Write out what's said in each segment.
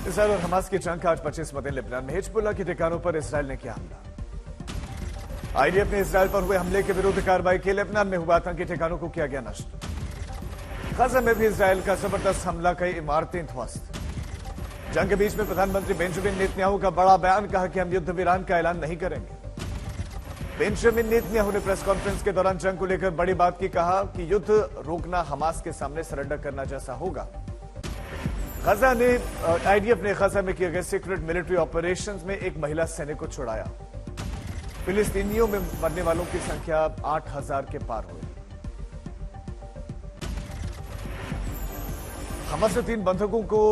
Israel और Hamas की जंग का आज 25 दिन लेबनान में हिजबुल्लाह के ठिकानों पर इसराइल ने किया हमला। आईडीएफ ने इसराइल पर हुए हमले के विरुद्ध कार्रवाई की। लेबनान में हुए आतंकी ठिकानों को किया गया नष्ट। गजा में भी इसराइल का जबरदस्त हमला, कई इमारतें ध्वस्त। जंग के बीच में प्रधानमंत्री बेंजामिन नेतन्याहू का बड़ा बयान, कहा कि हम युद्ध विराम का ऐलान नहीं करेंगे। बेंजामिन नेतन्याहू ने प्रेस कॉन्फ्रेंस के दौरान जंग को लेकर बड़ी बात की, कहा कि युद्ध रोकना हमास के सामने सरेंडर करना जैसा होगा। गजा ने आईडीएफ ने गजा में किए गए सीक्रेट मिलिट्री ऑपरेशंस में एक महिला सैनिक को छुड़ाया। फिलिस्तीनियों में मरने वालों की संख्या 8000 के पार हुई। हमास ने 3 बंधकों को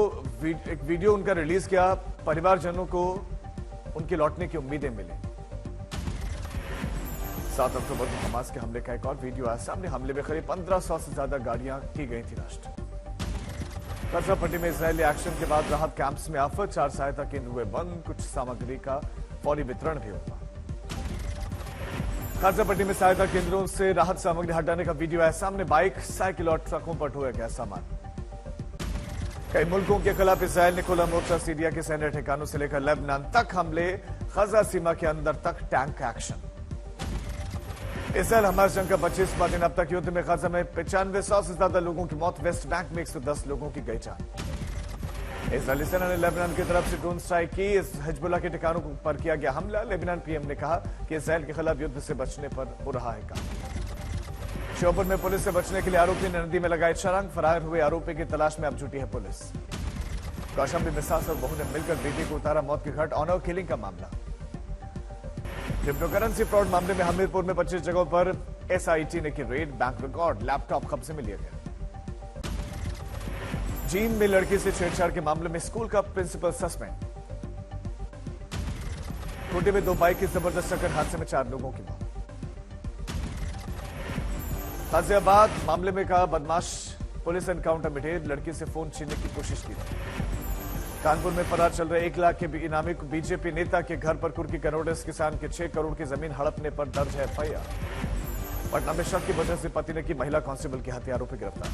एक वीडियो उनका रिलीज किया। परिवारजनों को उनके लौटने की उम्मीदें मिली। 7 अक्टूबर को हमास के हमले का एक और वीडियो आया सामने। हमले में करीब 1500 से ज्यादा गाड़ियां की गई थी नष्ट। गजा पट्टी में इजरायली एक्शन के बाद राहत कैंप्स में आफत, 4 सहायता केंद्र हुए बंद, कुछ सामग्री का फौरी वितरण भी हुआ। गजा पट्टी में सहायता केंद्रों से राहत सामग्री हटाने का वीडियो आया सामने। बाइक, साइकिल और ट्रकों पर ढोया गया सामान। कई मुल्कों के खिलाफ इसराइल ने खुला मोर्चा, सीरिया के सैन्य ठिकानों से लेकर लेबनान तक हमले, गजा सीमा के अंदर तक टैंक एक्शन। इसराइल हमास जंग का 25वां दिन। अब तक युद्ध में गजा में 9500 से ज्यादा लोगों की मौत, वेस्ट बैंक में 110 लोगों की गई जान। इजरायली सेना ने लेबनान की तरफ से ड्रोन स्ट्राइक की। इस हिजबुल्लाह के ठिकानों पर किया गया हमला। लेबनान पीएम ने कहा कि इसराइल के खिलाफ युद्ध से बचने पर हो रहा है काम। श्योपुर में पुलिस से बचने के लिए आरोपी ने नदी में लगाई छलांग। फरार हुए आरोपी की तलाश में अब जुटी है पुलिस। कौशाम्बी में सास और बहू ने मिलकर बेटी को उतारा मौत की घाट, ऑनर किलिंग का मामला। क्रिप्टोकरेंसी फ्रॉड मामले में हमीरपुर में 25 जगहों पर एसआईटी ने की रेड, बैंक रिकॉर्ड, लैपटॉप कब्जे में लिए गए। चीन में लड़की से छेड़छाड़ के मामले में स्कूल का प्रिंसिपल सस्पेंड। खूंटी में 2 बाइक की जबरदस्त टक्कर, हादसे में 4 लोगों की मौत। गाजियाबाद मामले में कहा बदमाश पुलिस एनकाउंटर में ढेर, लड़की से फोन छीनने की कोशिश की थी। कानपुर में फरार चल रहे 1 लाख के इनामी बीजेपी नेता के घर पर कुर्की करोड़स किसान के 6 करोड़ की जमीन हड़पने पर दर्ज है एफआईआर। पटना में शक की वजह से पति ने की महिला कांस्टेबल की हत्या, आरोपी गिरफ्तार।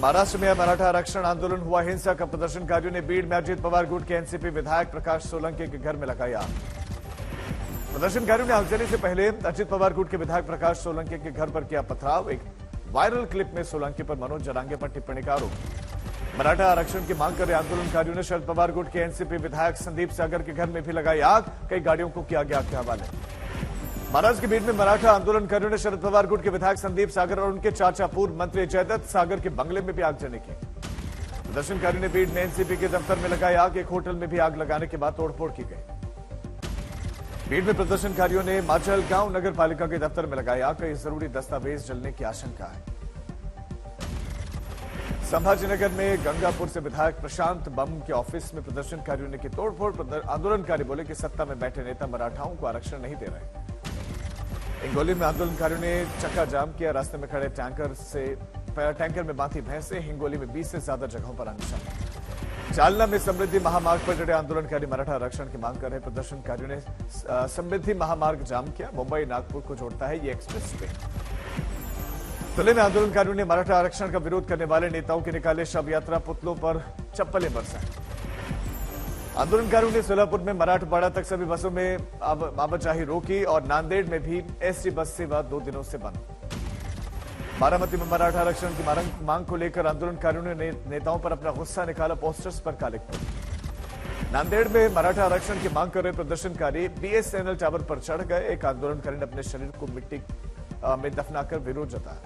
महाराष्ट्र में मराठा आरक्षण आंदोलन हुआ हिंसा का। प्रदर्शनकारियों ने बीड़ में अजित पवार गुट के एनसीपी विधायक प्रकाश सोलंकी के घर में लगाई आग। प्रदर्शनकारियों ने आगजनी से पहले अजित पवार गुट के विधायक प्रकाश सोलंकी के घर पर किया पथराव। एक वायरल क्लिप में सोलंकी पर मनोज जरांगे पर टिप्पणी का आरोप। मराठा आरक्षण की मांग कर रहे आंदोलनकारियों ने शरद पवार गुट के एनसीपी विधायक संदीप सागर के घर में भी लगाई आग। कई गाड़ियों को किया गया आग के हवाले। महाराष्ट्र के बीच में मराठा आंदोलनकारियों ने शरद पवार गुट के विधायक संदीप सागर और उनके चाचा पूर्व मंत्री जयदत्त सागर के बंगले में भी आगजनी की। प्रदर्शनकारियों ने बीड़ में एनसीपी के दफ्तर में लगाई आग। एक होटल में भी आग लगाने के बाद तोड़फोड़ की गई। भीड़ में प्रदर्शनकारियों ने माचल गांव नगर पालिका के दफ्तर में लगाई आग। कई जरूरी दस्तावेज जलने की आशंका है। संभाजीनगर में गंगापुर से विधायक प्रशांत बम के ऑफिस में प्रदर्शनकारियों ने की तोड़फोड़। आंदोलनकारी बोले कि सत्ता में बैठे नेता मराठाओं को आरक्षण नहीं दे रहे। हिंगोली में आंदोलनकारियों ने चक्का जाम किया। रास्ते में खड़े टैंकर में बांधी भैंसे। हिंगोली में 20 से ज्यादा जगहों पर अनशन। जालना में समृद्धि महामार्ग पर चढ़े आंदोलनकारी मराठा आरक्षण की मांग कर रहे प्रदर्शनकारियों ने समृद्धि महामार्ग जाम किया। मुंबई नागपुर को जोड़ता है ये एक्सप्रेस वे। धुले में आंदोलनकारियों ने मराठा आरक्षण का विरोध करने वाले नेताओं के निकाले शव यात्रा, पुतलों पर चप्पलें बरसाई। आंदोलनकारियों ने सोलापुर में मराठवाड़ा तक सभी बसों में आवाजाही रोकी और नांदेड़ में भी एसटी बस सेवा 2 दिनों से बंद। बारामती में मराठा आरक्षण की मांग को लेकर आंदोलनकारियों ने नेताओं पर अपना गुस्सा निकाला, पोस्टर्स पर काले पोल। नांदेड़ में मराठा आरक्षण की मांग कर रहे प्रदर्शनकारी बीएसएनएल टावर पर चढ़ गए। एक आंदोलनकारी ने अपने शरीर को मिट्टी में दफनाकर विरोध जताया।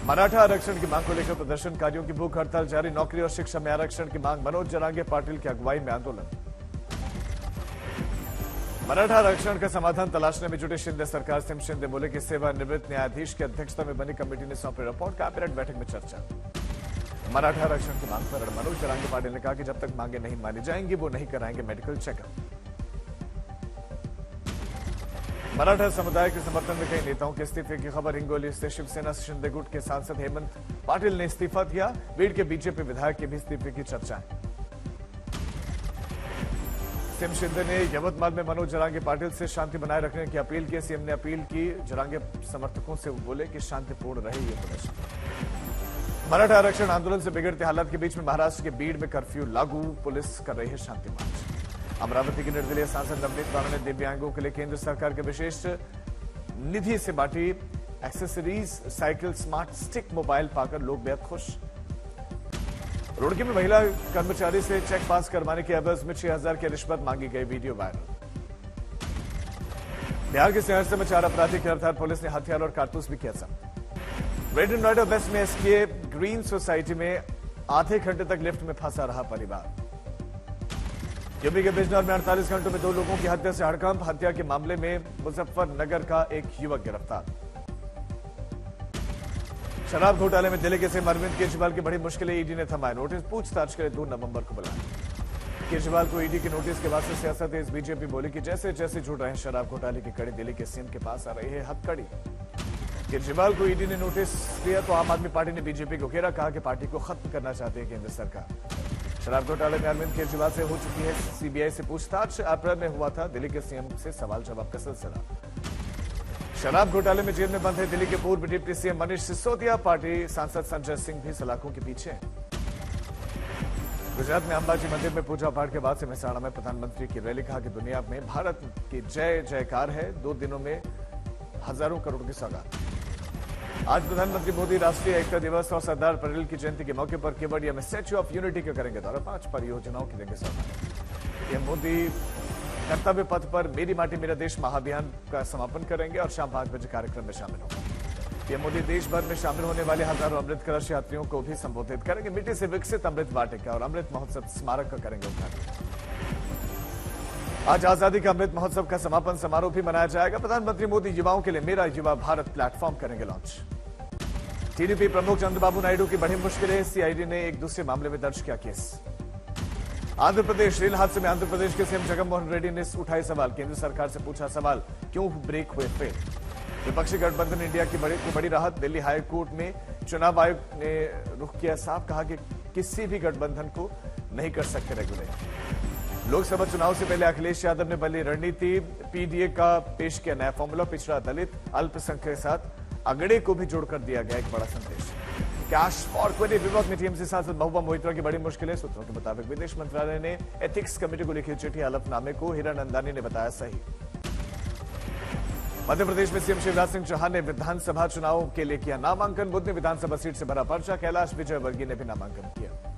मराठा आरक्षण की मांग को लेकर प्रदर्शनकारियों की भूख हड़ताल जारी। नौकरी और शिक्षा में आरक्षण की मांग, मनोज जरांगे पाटिल की अगुवाई में आंदोलन। मराठा आरक्षण का समाधान तलाशने में जुटे शिंदे सरकार। सिम शिंदे बोले कि सेवानिवृत्त न्यायाधीश की अध्यक्षता में बनी कमेटी ने सौंपी रिपोर्ट। कैबिनेट बैठक में चर्चा। मराठा आरक्षण की मांग पर मनोज जरांगे पाटिल ने कहा कि जब तक मांगे नहीं मानी जाएंगी वो नहीं कराएंगे मेडिकल चेकअप। मराठा समुदाय के समर्थन में कई नेताओं के इस्तीफे की खबर। हिंगोली से शिवसेना शिंदे गुट के सांसद हेमंत पाटिल ने इस्तीफा दिया। बीड़ के बीजेपी विधायक के भी इस्तीफे की चर्चा है। सिम शिंदे ने यवतमाल में मनोज जरांगे पाटिल से शांति बनाए रखने की अपील की। सीएम ने अपील की, जरांगे समर्थकों से बोले कि शांतिपूर्ण रहे ये प्रदर्शन। मराठा आरक्षण आंदोलन से बिगड़ते हालात के बीच में महाराष्ट्र के बीड़ में कर्फ्यू लागू, पुलिस कर रही है शांति मार्च। अमरावती के निर्दलीय सांसद नवनीत राणा ने दिव्यांगों के लिए केंद्र सरकार के विशेष निधि से बांटी accessories, cycle, smart stick mobile पाकर लोग बेहद खुश। रुड़की में महिला कर्मचारी से चेक पास करवाने के एवज में 6000 की रिश्वत मांगी गई, वीडियो वायरल। बिहार के शहर से में 4 अपराधी गिरफ्तार, पुलिस ने हथियार और कारतूस भी किया जब्त। ग्रेटर नोएडा वेस्ट में एसके ग्रीन सोसाइटी में आधे घंटे तक लिफ्ट में फंसा रहा परिवार। यूपी के बिजनौर में 48 घंटों में 2 लोगों की हत्या से हड़कंप, हत्या के मामले में मुजफ्फरनगर का एक युवक गिरफ्तार। शराब घोटाले में दिल्ली के सीएम अरविंद केजरीवाल की बड़ी मुश्किलें, ईडी ने थमाए नोटिस, पूछताछ के लिए 2 नवंबर को बुलाया। केजरीवाल को ईडी के नोटिस के बाद से सियासत तेज, बीजेपी बोली कि जैसे जैसे जुड़ रहे हैं शराब घोटाले की कड़ी, दिल्ली के सीएम के पास आ रही है हथकड़ी। केजरीवाल को ईडी ने नोटिस दिया तो आम आदमी पार्टी ने बीजेपी को घेरा, कहा कि पार्टी को खत्म करना चाहती है केंद्र सरकार। शराब घोटाले में अरविंद केजरीवाल से हो चुकी है सीबीआई से पूछताछ, अप्रैल में हुआ था दिल्ली के सीएम से सवाल जवाब का सिलसिला। शराब घोटाले में जेल में बंद है दिल्ली के पूर्व deputy CM Manish Sisodia, party सांसद संजय सिंह भी सलाखों के पीछे। गुजरात में अंबाजी मंदिर में पूजा पाठ के बाद से मेहसाणा में प्रधानमंत्री की रैली, कहा कि दुनिया में भारत की जय जयकार है, 2 दिनों में हजारों करोड़ की सौगात। आज प्रधानमंत्री मोदी राष्ट्रीय एकता दिवस और सरदार पटेल की जयंती के मौके पर केवड़िया में स्टैच्यू ऑफ यूनिटी का करेंगे दौरा, 5 परियोजनाओं की देंगे सौगात। पीएम मोदी कर्तव्य पथ पर मेरी माटी मेरा देश महाअभियान का समापन करेंगे और शाम 5 बजे कार्यक्रम में शामिल होंगे। पीएम मोदी देश भर में शामिल होने वाले हजारों अमृत कलश यात्रियों को भी संबोधित करेंगे। मिट्टी से विकसित अमृत वाटिका और अमृत महोत्सव स्मारक का करेंगे उद्घाटन। आज आजादी का अमृत महोत्सव का समापन समारोह भी मनाया जाएगा। प्रधानमंत्री मोदी युवाओं के लिए मेरा युवा भारत प्लेटफॉर्म करेंगे लॉन्च। टीडीपी प्रमुख चंद्रबाबू नायडू की बड़ी मुश्किलें, सीआईडी ने एक दूसरे मामले में दर्ज किया केस। आंध्र प्रदेश रेल हादसे में आंध्र प्रदेश के सीएम जगनमोहन रेड्डी ने उठाए सवाल, केंद्र सरकार से पूछा सवाल, क्यों ब्रेक हुए फेल। विपक्षी गठबंधन इंडिया की बड़ी राहत, दिल्ली हाई कोर्ट में चुनाव आयोग ने रुख किया साफ, कहा कि किसी भी गठबंधन को नहीं कर सकते रेगुलेट। लोकसभा चुनाव से पहले अखिलेश यादव ने बदली रणनीति, पीडीए का पेश किया नया फॉर्मूला, पिछड़ा दलित अल्पसंख्यक के साथ अगड़े को भी जोड़कर दिया गया एक बड़ा संदेश। कैश फॉर क्वेरी विवाद में टीएमसी सांसद महबूबा मोइत्रा की बड़ी मुश्किलें, सूत्रों के मुताबिक विदेश मंत्रालय ने एथिक्स कमेटी को लिखी चिट्ठी, हलफनामे को हीरानंदानी ने बताया सही। मध्य प्रदेश में सीएम शिवराज सिंह चौहान ने विधानसभा चुनाव के लिए किया नामांकन, बुध ने विधानसभा सीट से भरा पर्चा, कैलाश विजयवर्गीय ने भी नामांकन किया।